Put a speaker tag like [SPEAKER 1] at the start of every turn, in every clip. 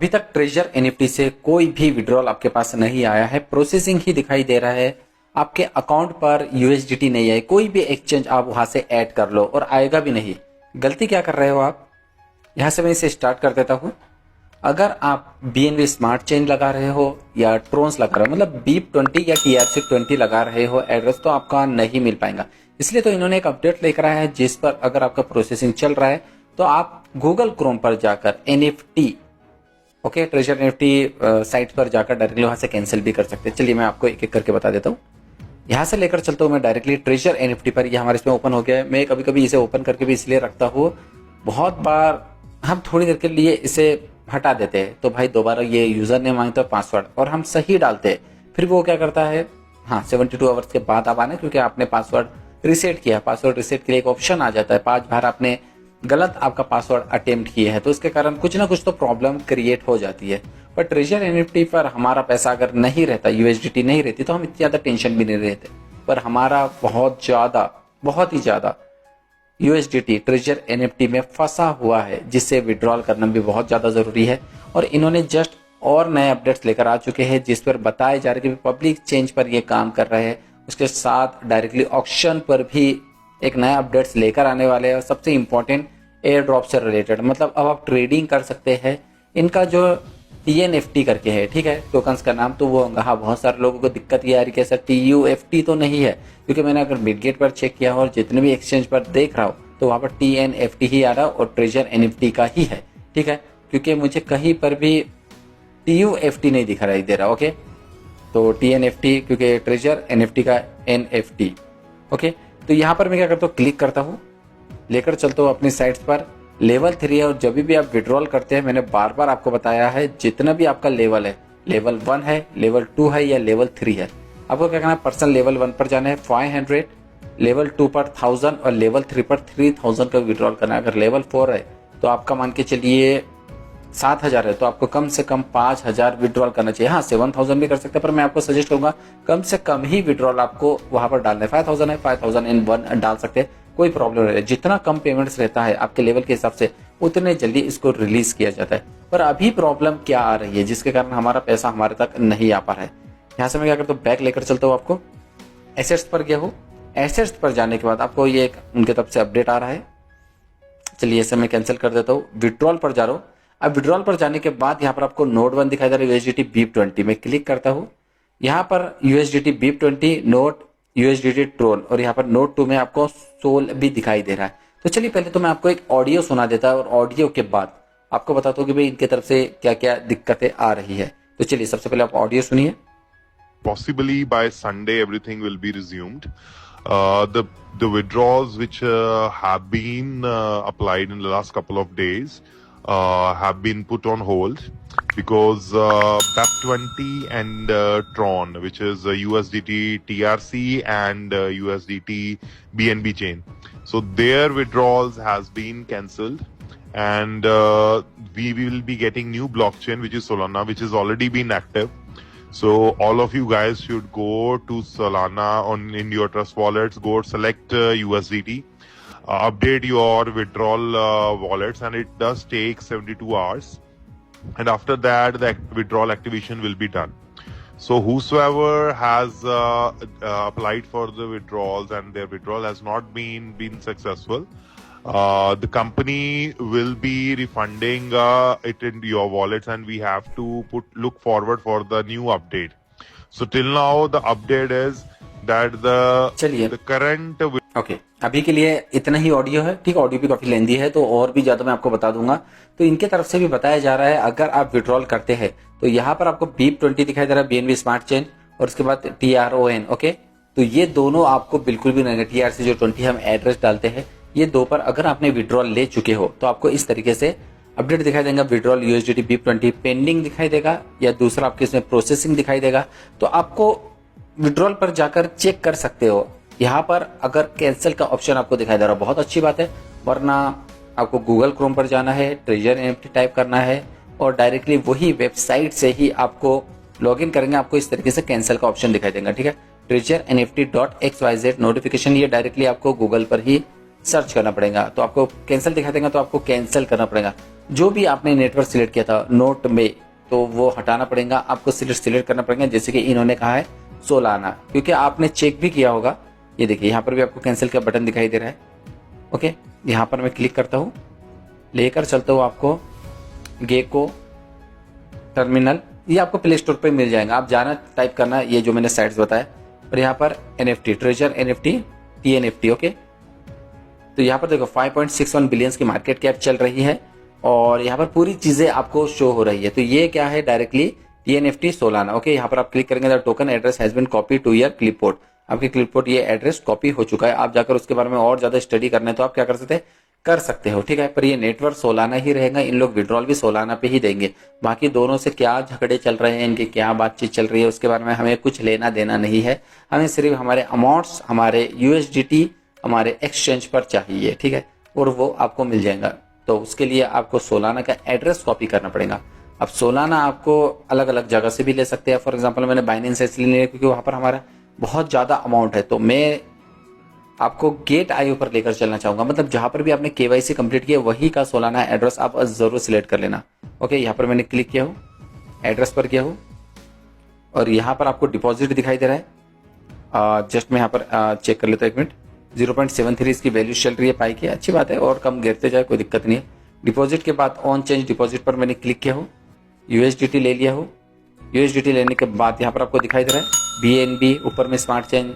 [SPEAKER 1] अभी तक treasure NFT से कोई भी विड्रॉल आपके पास नहीं आया है, प्रोसेसिंग ही दिखाई दे रहा है, आपके अकाउंट पर यूएसडीटी नहीं है, कोई भी एक्सचेंज आप वहां से ऐड कर लो और आएगा भी नहीं। गलती क्या कर रहे हो आप? यहां से मैं इसे स्टार्ट कर देता हूं। अगर आप बीएनबी स्मार्ट चेन लगा रहे हो या ट्रोन्स लगा रहे हो, मतलब BEEP20 या TRC20 लगा रहे हो एड्रेस, तो आपका नहीं मिल पाएगा। इसलिए तो इन्होंने एक अपडेट लेकर आया है जिस पर अगर आपका प्रोसेसिंग चल रहा है तो आप गूगल क्रोम पर जाकर NFT, okay, treasure NFT site पर जाकर डायरेक्टली वहां से कैंसिल भी कर सकते हैं। चलिए मैं आपको एक एक करके बता देता हूँ। यहाँ से लेकर चलता हूँ मैं डायरेक्टली ट्रेजर एनएफटी पर। यह हमारे इसमें ओपन हो गया है। मैं कभी कभी इसे ओपन करके भी इसलिए रखता हूँ, बहुत बार हम थोड़ी देर के लिए इसे हटा देते हैं तो भाई दोबारा ये यूजर नेम मांगता है, पासवर्ड, और हम सही डालते हैं, फिर वो क्या करता है, हाँ 72 आवर्स के बाद आप आना, क्योंकि आपने पासवर्ड रिसेट किया। पासवर्ड रिसेट के लिए एक ऑप्शन आ जाता है, 5 बार आपने गलत आपका पासवर्ड अटेम्प्ट किए हैं, तो इसके कारण कुछ ना कुछ तो प्रॉब्लम क्रिएट हो जाती है। पर ट्रेजर एनएफटी पर हमारा पैसा अगर नहीं रहता, यूएसडीटी नहीं रहती, तो हम इतनी ज्यादा टेंशन भी नहीं रहते। पर हमारा बहुत ही ज्यादा यूएसडीटी ट्रेजर एनएफटी में फंसा हुआ है, जिससे विड्रॉल करना भी बहुत ज्यादा जरूरी है। और इन्होंने जस्ट और नए अपडेट्स लेकर आ चुके हैं जिस पर बताया जा रहा है कि पब्लिक चेंज पर ये काम कर रहे हैं। उसके साथ डायरेक्टली ऑक्शन पर भी एक नया अपडेट्स लेकर आने वाले हैं। और सबसे इंपॉर्टेंट एयर ड्रॉप से रिलेटेड, मतलब अब आप ट्रेडिंग कर सकते हैं। इनका जो TNFT करके है, ठीक है, टोकन्स का नाम, तो वो हाँ बहुत सारे लोगों को दिक्कत ये आ रही है कि सर TUFT तो नहीं है, क्योंकि मैंने अगर बिटगेट पर चेक किया और जितने भी एक्सचेंज पर देख रहा हूँ तो वहां पर TNFT ही आ रहा और ट्रेजर एनएफटी का ही है, ठीक है, क्योंकि मुझे कहीं पर भी TUFT नहीं दिखाई दे रहा। ओके, तो TNFT क्योंकि ट्रेजर एनएफटी का NFT। ओके, तो यहाँ पर मैं क्या करता हूँ, क्लिक करता हूँ, लेकर चलता हूँ अपनी साइट्स पर। लेवल 3 है, और जब भी आप विड्रॉल करते हैं, मैंने बार बार आपको बताया है, जितना भी आपका लेवल है, लेवल 1 है, लेवल 2 है या लेवल 3 है, आपको क्या करना है, पर्सनल लेवल 1 पर जाना है 500, लेवल 2 पर 1000 और लेवल 3 पर 3000 का विड्रॉल करना है। अगर लेवल 4 है तो आपका मान के चलिए 7000 है, तो आपको कम से कम 5000 विड्रॉल करना चाहिए। हाँ 7000 भी कर सकते हैं, पर मैं आपको सजेस्ट करूंगा कम से कम ही विड्रॉल आपको वहां पर डालना है। 5000 है, 5000 इन 1 डाल सकते हैं, कोई प्रॉब्लम नहीं है। जितना कम पेमेंट्स रहता है आपके लेवल के हिसाब से, उतने जल्दी इसको रिलीज किया जाता है। पर अभी प्रॉब्लम क्या आ रही है जिसके कारण हमारा पैसा हमारे तक नहीं आ पा रहा है। यहाँ से मैं क्या करता हूँ, बैक लेकर चलता हूँ, आपको एसेट्स पर गया हूँ। एसेट्स पर जाने के बाद आपको ये उनके तरफ से अपडेट आ रहा है। चलिए इसे मैं कैंसिल कर देता हूँ, विड्रॉल पर जा रहा हूँ। अब विड्रॉल पर जाने के बाद यहाँ पर आपको नोड 1 दिखाई दे रहा है, यूएसडीटी BEEP20 में क्लिक करता हूँ। यहाँ पर यूएसडीटी BEEP20 नोट यूएसडीटी ट्रोन, और यहाँ पर नोट 2 में आपको सोल भी दिखाई दे रहा है। तो चलिए पहले तो मैं आपको एक ऑडियो सुना देता हूँ और ऑडियो के बाद आपको बताता हूँ कि भाई इनके तरफ से क्या क्या दिक्कतें आ रही है। तो चलिए सबसे पहले आप ऑडियो सुनिए।
[SPEAKER 2] Possibly by Sunday everything will be resumed. The withdrawals which have been applied in the last couple of days have been put on hold because BEP20 and Tron, which is USDT TRC and USDT BNB chain, so their withdrawals has been cancelled, and we will be getting new blockchain which is Solana, which has already been active. So all of you guys should go to Solana in your trust wallets, go select USDT, update your withdrawal wallets, and it does take 72 hours. And after that, the withdrawal activation will be done. So whosoever has applied for the withdrawals and their withdrawal has not been successful, the company will be refunding it into your wallets, and we have to look forward for the new update. So till now the update is that the current
[SPEAKER 1] okay, अभी के लिए इतना ही audio है, ठीक है। Audio भी काफी लेंदी है, तो और भी ज्यादा मैं आपको बता दूंगा। तो इनके तरफ से भी बताया जा रहा है, अगर आप विड्रॉल करते हैं तो यहाँ पर आपको BEEP20 दिखाई दे रहा है, BNB स्मार्ट चेन, और उसके बाद TRON। ओके, तो ये दोनों आपको बिल्कुल भी नहीं, TRC जो 20 हम एड्रेस डालते हैं, ये 2 पर अगर आपने विड्रॉल ले चुके हो तो आपको इस तरीके से अपडेट दिखाई देगा। विड्रॉल यूएसडीटी BEEP20 पेंडिंग दिखाई देगा, या दूसरा आपके इसमें प्रोसेसिंग दिखाई देगा। तो आपको विड्रॉल पर जाकर चेक कर सकते हो। यहाँ पर अगर कैंसिल का ऑप्शन आपको दिखाई दे रहा है, बहुत अच्छी बात है, वरना आपको गूगल क्रोम पर जाना है, ट्रेजर एनएफटी टाइप करना है, और डायरेक्टली वही वेबसाइट से ही आपको लॉगिन करेंगे, आपको इस तरीके से कैंसिल का ऑप्शन दिखाई देगा, ठीक है। ट्रेजर NFT.xyz नोटिफिकेशन, ये डायरेक्टली आपको गूगल पर ही सर्च करना पड़ेगा, तो आपको कैंसिल दिखा देगा, तो आपको कैंसिल करना पड़ेगा। जो भी आपने नेटवर्क सिलेक्ट किया था नोट में, तो वो हटाना पड़ेगा आपको, सिलेक्ट करना पड़ेगा। जैसे कि इन्होंने कहा है सोलाना, क्योंकि आपने चेक भी किया होगा। ये देखिए यहाँ पर भी आपको कैंसिल का बटन दिखाई दे रहा है। ओके, यहाँ पर मैं क्लिक करता हूँ, लेकर चलता हूँ आपको गेको टर्मिनल। ये आपको प्ले स्टोर पर मिल जाएगा, आप जाना टाइप करना ये जो मैंने साइट्स बताया, और यहाँ पर NFT treasure NFT TNFT। Okay, तो यहाँ पर देखो 5.61 बिलियन की मार्केट कैप चल रही है और यहाँ पर पूरी चीजें आपको शो हो रही है। तो ये क्या है, डायरेक्टली TNFT सोलाना। ओके, यहाँ पर आप क्लिक करेंगे तो token address has been copy to your clipboard. आपके क्लिपबोर्ड ये एड्रेस कॉपी हो चुका है। आप जाकर उसके बारे में और ज्यादा स्टडी करना है तो आप क्या कर सकते हो, ठीक है। पर ये नेटवर्क सोलाना ही रहेगा, इन लोग विड्रॉल भी सोलाना पे ही देंगे। बाकी दोनों से क्या झगड़े चल रहे हैं, इनकी क्या बातचीत चल रही है, उसके बारे में हमें कुछ लेना देना नहीं है। हमें सिर्फ हमारे अमाउंट्स, हमारे USDT हमारे एक्सचेंज पर चाहिए, ठीक है, और वो आपको मिल जाएगा। तो उसके लिए आपको सोलाना का एड्रेस कॉपी करना पड़ेगा। अब सोलाना आपको अलग अलग जगह से भी ले सकते हैं। फॉर एग्जांपल मैंने बाइनेंस से इसलिए लिया क्योंकि वहां पर हमारा बहुत ज्यादा अमाउंट है। तो मैं आपको गेट IO पर लेकर चलना चाहूंगा, मतलब जहां पर भी आपने KYC कंप्लीट किया वही का सोलाना एड्रेस आप जरूर सिलेक्ट कर लेना। ओके, यहाँ पर मैंने क्लिक किया हूँ, एड्रेस पर किया हूँ और यहाँ पर आपको डिपॉजिट दिखाई दे रहा है। जस्ट मैं यहाँ पर चेक कर लेता हूँ, 1 मिनट। 0.73 इसकी वैल्यू चल रही है पाई की, अच्छी बात है, और कम गिरते जाए कोई दिक्कत नहीं है। डिपॉजिट के बाद ऑन चेंज डिपॉजिट पर मैंने क्लिक किया हूँ, USDT ले लिया हूँ। USDT लेने के बाद यहाँ पर आपको दिखाई दे रहा है BNB, ऊपर में स्मार्ट चेंज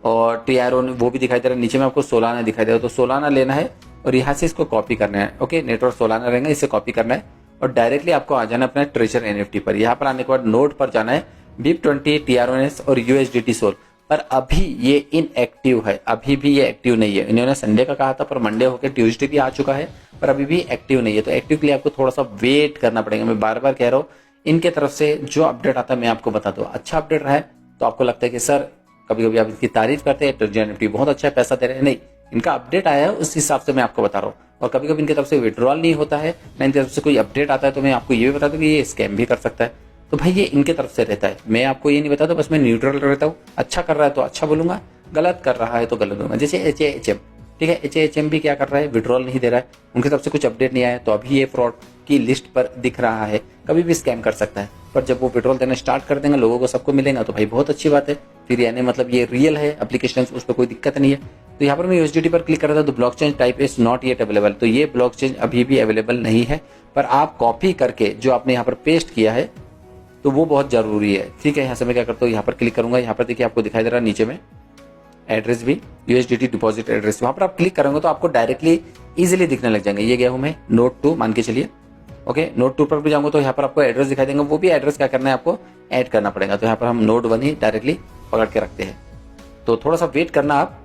[SPEAKER 1] और TRO वो भी दिखाई दे रहा है, नीचे में आपको सोलाना दिखाई दे रहा है। तो सोलाना लेना है और यहाँ से इसको कॉपी करना है। ओके, नेटवर्क सोलाना रहेगा, इसे कॉपी करना है और डायरेक्टली आपको आ जाना अपना ट्रेजर NFT पर। यहाँ पर आने के बाद नोट पर जाना है, BIP20 TRONS और USDT सोल। पर अभी ये इनएक्टिव है, अभी भी ये एक्टिव नहीं है। इन्होंने संडे का कहा था पर मंडे होकर ट्यूसडे भी आ चुका है, पर अभी भी एक्टिव नहीं है। तो एक्टिव के लिए आपको थोड़ा सा वेट करना पड़ेगा। मैं बार बार कह रहा हूँ, इनके तरफ से जो अपडेट आता है मैं आपको बता दूं। अच्छा अपडेट रहा है तो आपको लगता है कि सर कभी कभी आप इसकी तारीफ करते हैं, ट्रेजर NFT बहुत अच्छा है, पैसा दे रहे हैं। नहीं, इनका अपडेट आया है उस हिसाब से मैं आपको बता रहा हूँ। और कभी कभी इनकी तरफ से विड्रॉल नहीं होता है, ना इनकी तरफ से कोई अपडेट आता है तो मैं आपको ये भी बता दूं कि ये स्कैम भी कर सकता है। तो भाई ये इनके तरफ से रहता है, मैं आपको ये नहीं बताता, बस मैं न्यूट्रल रहता हूँ। अच्छा कर रहा है तो अच्छा बोलूंगा, गलत कर रहा है तो गलत बोलूंगा। जैसे HAHM, ठीक है, HAHM भी क्या कर रहा है, विड्रॉल नहीं दे रहा है, उनकी तरफ से कुछ अपडेट नहीं आया तो अभी ये फ्रॉड की लिस्ट पर दिख रहा है। कभी भी स्कैम कर सकता है, पर जब वो विड्रॉल देना स्टार्ट कर देंगे, लोगों को सबको मिलेगा तो भाई बहुत अच्छी बात है। फिर यानी मतलब ये रियल है एप्लीकेशन, उस पर कोई दिक्कत नहीं है। तो यहाँ पर मैं USDT पर क्लिक कर रहा था तो blockchain type is not yet available. तो ये ब्लॉकचेन अभी भी अवेलेबल नहीं है, पर आप कॉपी करके जो आपने यहाँ पर पेस्ट किया है तो वो बहुत जरूरी है, ठीक है। यहाँ से मैं क्या करता हूँ, यहाँ पर क्लिक करूंगा, यहाँ पर देखिए आपको दिखाई दे रहा है नीचे में एड्रेस भी, USDT डिपॉजिट एड्रेस। वहां पर आप क्लिक करेंगे तो आपको डायरेक्टली इजीली दिखने लग जाएंगे। ये गया हूं मैं नोट 2 मान के चलिए। ओके, नोट 2 पर भी जाऊंगा तो यहाँ पर आपको एड्रेस दिखाई देंगे, वो भी एड्रेस क्या करना है आपको ऐड करना पड़ेगा। तो यहाँ पर हम नोट 1 ही डायरेक्टली पकड़ के रखते हैं। तो थोड़ा सा वेट करना, आप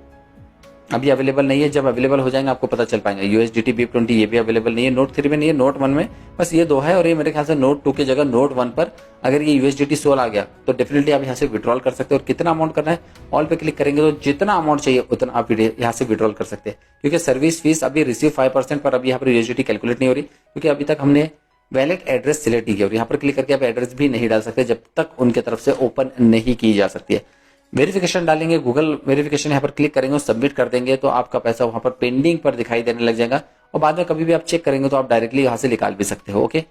[SPEAKER 1] अभी अवेलेबल नहीं है, जब अवेलेबल हो जाएंगे आपको पता चल पाएगा। USDT BIP20 ये भी अवेलेबल नहीं है, नोट 3 में नहीं है, नोट 1 में बस ये 2 है। और ये मेरे ख्याल से नोट 2 की जगह नोट 1 पर अगर ये USDT सोल आ गया तो डेफिनेटली आप यहाँ से विड्रॉल कर सकते हो। और कितना अमाउंट करना है, ऑल पे क्लिक करेंगे तो जितना अमाउंट चाहिए उतना आप यहाँ से विड्रॉल कर सकते हैं। क्योंकि सर्विस फीस अभी रिसीव 5% पर अभी यहाँ पर USDT कैलकुलेट नहीं हो रही, क्योंकि अभी तक हमने वैलेट एड्रेस सिलेक्ट नहीं किया। और यहाँ पर क्लिक करके आप एड्रेस भी नहीं डाल सकते जब तक उनके तरफ से ओपन नहीं की जा सकती है। वेरिफिकेशन डालेंगे, गूगल वेरिफिकेशन यहाँ पर क्लिक करेंगे और सबमिट कर देंगे तो आपका पैसा वहां पर पेंडिंग पर दिखाई देने लग जाएगा। और बाद में कभी भी आप चेक करेंगे तो आप डायरेक्टली यहां से निकाल भी सकते हो। Okay,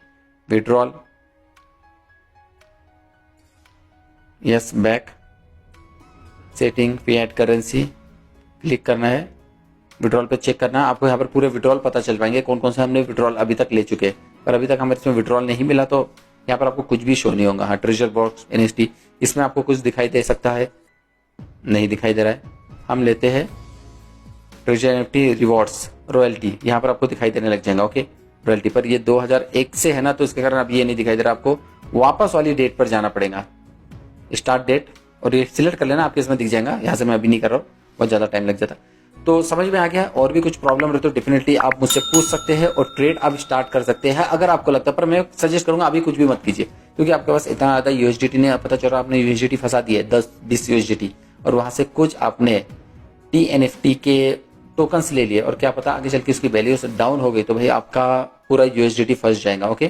[SPEAKER 1] withdrawal, yes, back, setting, fiat currency click करना है, विड्रॉल पे चेक करना है। आपको यहाँ पर पूरे विड्रॉल पता चल पाएंगे कौन कौन से हमने विड्रॉल अभी तक ले चुके हैं। पर अभी तक हमें इसमें विड्रॉल नहीं मिला तो यहाँ पर आपको कुछ भी शो नहीं होगा। हाँ, ट्रेजर बॉक्स NFT, इसमें आपको कुछ दिखाई दे सकता है, नहीं दिखाई दे रहा है। हम लेते हैं ट्रेजर NFT रिवॉर्ड्स रॉयल्टी, यहाँ पर आपको दिखाई देने लग जाएगा। ओके, रॉयल्टी पर ये 2001 से है ना, तो इसके कारण अब ये नहीं दिखाई दे रहा। आपको वापस वाली डेट पर जाना पड़ेगा, स्टार्ट डेट, और ये सिलेक्ट कर लेना, आपके इसमें दिख जाएगा। यहाँ से मैं अभी नहीं कर रहा हूँ, बहुत ज्यादा टाइम लग जाता। तो समझ में आ गया। और भी कुछ प्रॉब्लम रहे तो डेफिनेटली आप मुझसे पूछ सकते हैं और ट्रेड आप स्टार्ट कर सकते हैं अगर आपको लगता है। पर मैं सजेस्ट करूंगा अभी कुछ भी मत कीजिए, क्योंकि आपके पास इतना ज्यादा USDT नहीं, पता चल रहा आपने USDT फंसा दिया 10-20 USDT, और वहां से कुछ आपने TNFT के टोकन्स ले लिए, और क्या पता आगे चल के उसकी वैल्यू डाउन हो गई तो भाई आपका पूरा USDT फंस जाएगा। ओके,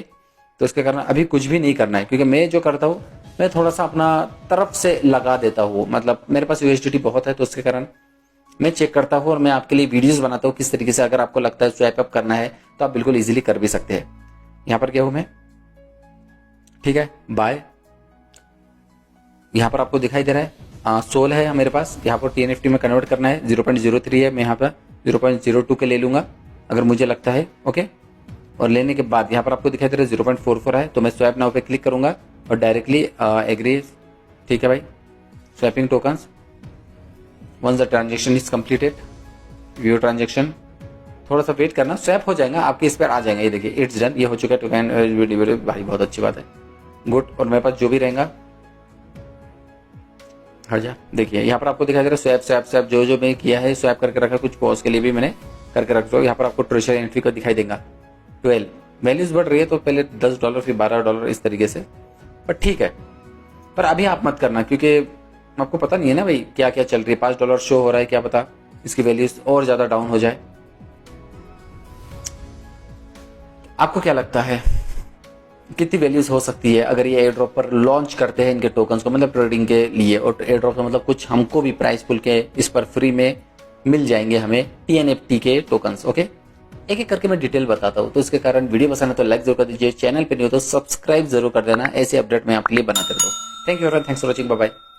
[SPEAKER 1] तो इसके कारण अभी कुछ भी नहीं करना है, क्योंकि मैं जो करता हूँ मैं थोड़ा सा अपना तरफ से लगा देता हूँ। मतलब मेरे पास USDT बहुत है तो उसके कारण मैं चेक करता हूँ और मैं आपके लिए वीडियोस बनाता हूँ किस तरीके से, अगर आपको लगता है स्वैप अप करना है तो आप बिल्कुल इजीली कर भी सकते हैं। यहां पर गया हूं मैं, ठीक है, बाय। यहां पर आपको दिखाई दे रहा है सोल है मेरे पास, यहाँ पर TNFT में कन्वर्ट करना है, 0.03 है, मैं यहाँ पर 0.02 के ले लूंगा अगर मुझे लगता है, ओके। और लेने के बाद यहाँ पर आपको दिखाई दे रहा है 0.44 है, तो मैं स्वैप नाउ पे क्लिक करूंगा और डायरेक्टली एग्री, ठीक है भाई, swapping tokens. Once the transaction is completed, view transaction, थोड़ा सा वेट करना, स्वैप हो जाएगा, आपके इस पर आ जाएगा। ये देखिए इट्स डन, ये हो चुका है टोकन, भाई बहुत अच्छी बात है, गुड। और मेरे पास जो भी रहेगा, हट जा, देखिए यहाँ पर आपको दिखाई दे रहा है स्वैप स्वैप स्वैप, जो जो मैं किया है स्वैप करके रखा, कुछ पॉज के लिए भी मैंने करके रख दो। यहाँ पर आपको ट्रेजर एंट्री का दिखाई देगा 12, वैल्यूज बढ़ रही है तो पहले $10 फिर $12 इस तरीके से, पर ठीक है। पर अभी आप मत करना क्योंकि आपको पता नहीं है ना भाई क्या क्या चल रही है, $5 शो हो रहा है, क्या पता इसकी वैल्यूज और ज्यादा डाउन हो जाए। आपको क्या लगता है कितनी वैल्यूज हो सकती है अगर ये एयर ड्रॉप पर लॉन्च करते हैं इनके टोकन्स को, मतलब ट्रेडिंग के लिए? और एयर ड्रॉप का मतलब कुछ हमको भी प्राइस पुल के इस पर फ्री में मिल जाएंगे हमें TNFT के टोकन्स, ओके। एक एक करके मैं डिटेल बताता हूँ, तो इसके कारण वीडियो पसंद है तो लाइक जरूर कर दीजिए, चैनल पे नहीं हो तो सब्सक्राइब जरूर कर देना, ऐसे अपडेट मैं आपके लिए बनाते रहता हूँ। Thank you, thanks for watching, bye bye.